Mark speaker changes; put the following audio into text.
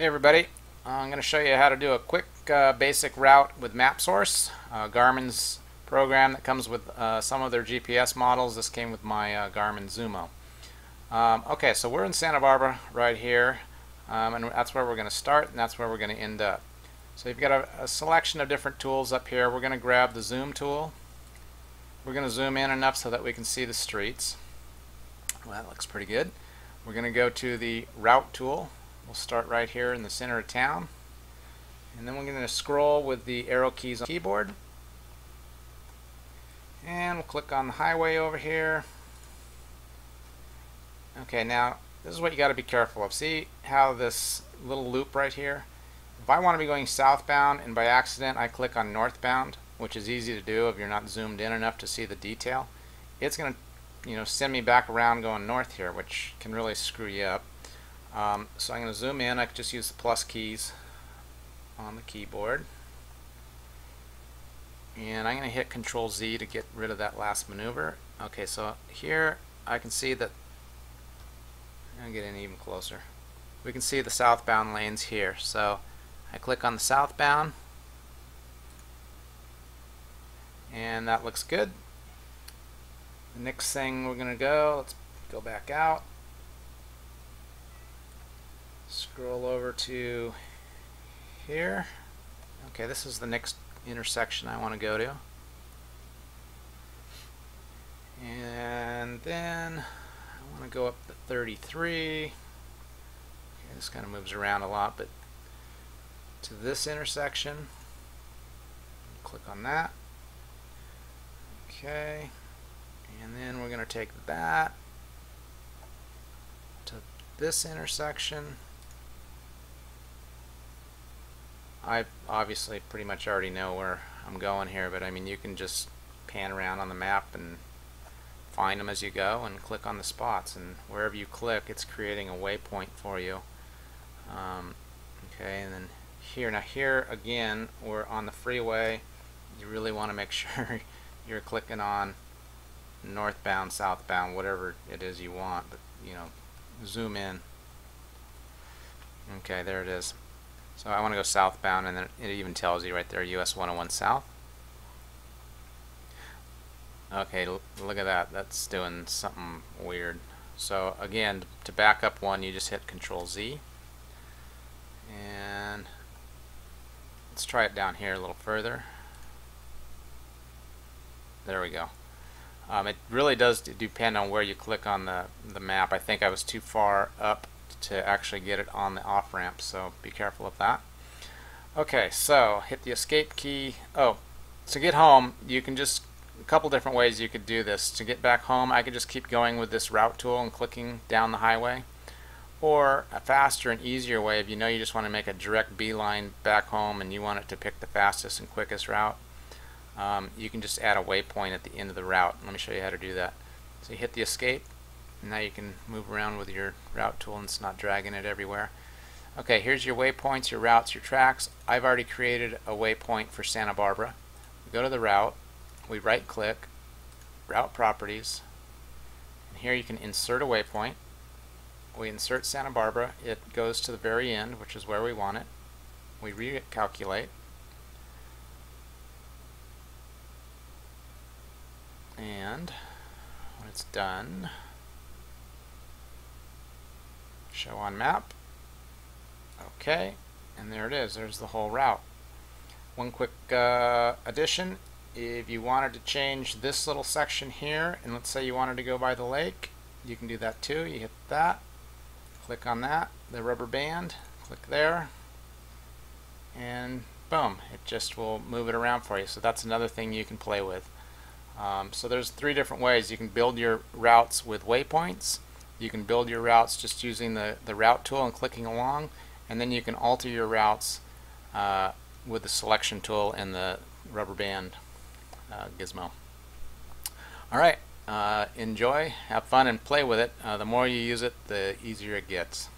Speaker 1: Hey everybody, I'm going to show you how to do a quick basic route with MapSource, Garmin's program that comes with some of their GPS models. This came with my Garmin Zumo. Okay, so we're in Santa Barbara right here, and that's where we're going to start and that's where we're going to end up. So you've got a selection of different tools up here. We're going to grab the zoom tool. We're going to zoom in enough so that we can see the streets. Well, that looks pretty good. We're going to go to the route tool. We'll start right here in the center of town, and then we're going to scroll with the arrow keys on the keyboard, and we'll click on the highway over here. Okay, now this is what you got to be careful of. See how this little loop right here? If I want to be going southbound and by accident I click on northbound, which is easy to do if you're not zoomed in enough to see the detail, it's going to send me back around going north here, which can really screw you up. So I'm going to zoom in. I can just use the plus keys on the keyboard, and I'm going to hit Control Z to get rid of that last maneuver. Okay, so here I can see that I'm going to get in even closer. We can see the southbound lanes here, so I click on the southbound and that looks good. The next thing we're going to let's go back out. Scroll over to here. Okay, this is the next intersection I want to go to. And then I want to go up to 33. Okay, this kind of moves around a lot, but to this intersection. Click on that. Okay. And then we're going to take that to this intersection. I obviously pretty much already know where I'm going here, but I mean, you can just pan around on the map and find them as you go and click on the spots, and wherever you click it's creating a waypoint for you. Okay, and then here again we're on the freeway. You really want to make sure you're clicking on northbound, southbound, whatever it is you want, but zoom in. Okay, there it is. So I want to go southbound, and then it even tells you right there, US 101 south. Okay, look at that. That's doing something weird. So again, to back up one, you just hit Control Z. And let's try it down here a little further. There we go. It really does depend on where you click on the map. I think I was too far up to actually get it on the off ramp, so be careful of that. Okay, so hit the escape key. Oh, to get home, you can just a couple different ways you could do this. To get back home, I could just keep going with this route tool and clicking down the highway, or a faster and easier way, if you just want to make a direct beeline back home and you want it to pick the fastest and quickest route, you can just add a waypoint at the end of the route. Let me show you how to do that. So you hit the escape. Now you can move around with your route tool and it's not dragging it everywhere. Okay, here's your waypoints, your routes, your tracks. I've already created a waypoint for Santa Barbara. We go to the route, we right click, route properties, and here you can insert a waypoint. We insert Santa Barbara, it goes to the very end, which is where we want it. We recalculate, and when it's done, show on map. Okay, and there it is. There's the whole route. One quick addition: if you wanted to change this little section here, and let's say you wanted to go by the lake, you can do that too. You hit that, click on that, the rubber band, click there, and boom, it just will move it around for you. So that's another thing you can play with. So there's 3 different ways you can build your routes with waypoints. You can build your routes just using the route tool and clicking along, and then you can alter your routes with the selection tool and the rubber band gizmo. Alright, enjoy, have fun, and play with it. The more you use it, the easier it gets.